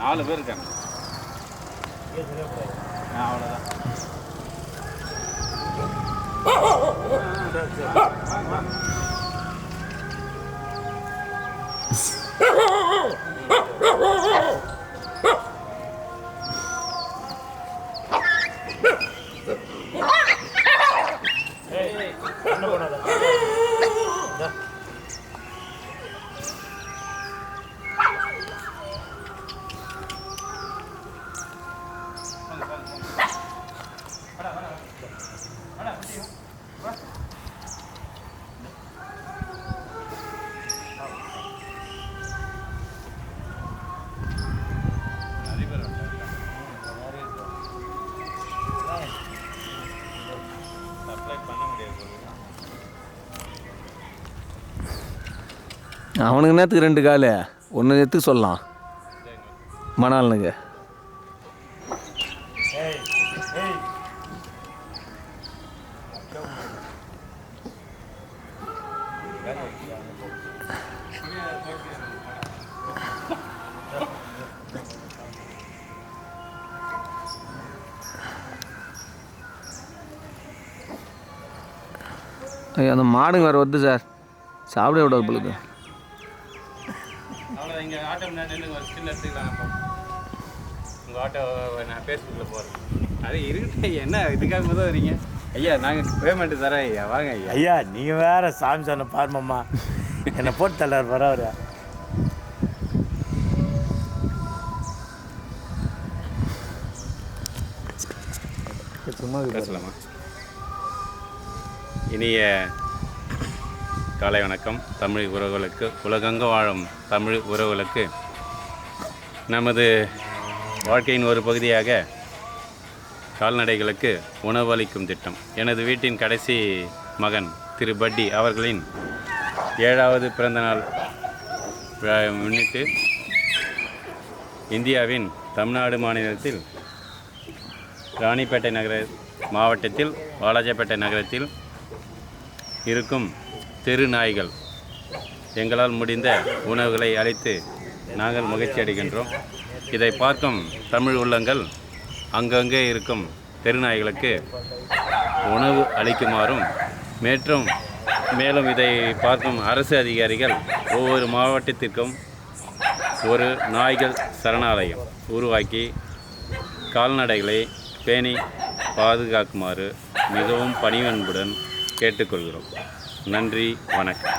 4 பேர் இருக்காங்க. அவ்வளோதான். அவனுக்கு நேரத்துக்கு 2 கால் ஒன்று எடுத்துக்க சொல்லலாம் மணாலனுக்கு. அந்த மாடுங்க வேறு வருது சார், சாப்பிட விடாது பொழுது. அவ்வளோதான். இங்கே ஆட்டோ முன்னாடி ஒரு ஸ்டில் எடுத்துக்கலாம். அப்போ உங்கள் ஆட்டோ நான் ஃபேஸ்புக்கில் போடுறேன். அது இருக்கு. என்ன இதுக்காக முதல் வரீங்க ஐயா? நாங்கள் பேமெண்ட்டு தரேன் ஐயா. வாங்க ஐயா. ஐயா நீங்கள் வேறு சாமி சொன்ன பாருமாம்மா, என்னை போட்டு தள்ளார் வராரு. சும்மா பேசலாமா? இனிய காலை வணக்கம் தமிழ் உறவுகளுக்கு, உலகெங்கு வாழும் தமிழ் உறவுகளுக்கு. நமது வாழ்க்கையின் ஒரு பகுதியாக கால்நடைகளுக்கு உணவளிக்கும் திட்டம். எனது வீட்டின் கடைசி மகன் திரு பட்டி அவர்களின் 7வது பிறந்தநாள் விழாவை முன்னிட்டு இந்தியாவின் தமிழ்நாடு மாநிலத்தில் ராணிப்பேட்டை நகர மாவட்டத்தில் வாலாஜாப்பேட்டை நகரத்தில் இருக்கும் தெரு நாய்கள் எங்களால் முடிந்த உணவுகளை அளித்து நாங்கள் மகிழ்ச்சி அடைகின்றோம். இதை பார்க்கும் தமிழ் உள்ளங்கள் அங்கங்கே இருக்கும் தெருநாய்களுக்கு உணவு அளிக்குமாறும் மேலும் இதை பார்க்கும் அரசு அதிகாரிகள் ஒவ்வொரு மாவட்டத்திற்கும் ஒரு நாய்கள் சரணாலயம் உருவாக்கி கால்நடைகளை பேணி பாதுகாக்குமாறு மிகவும் பணிவன்புடன் கேட்டுக்கொள்கிறோம். நன்றி, வணக்கம்.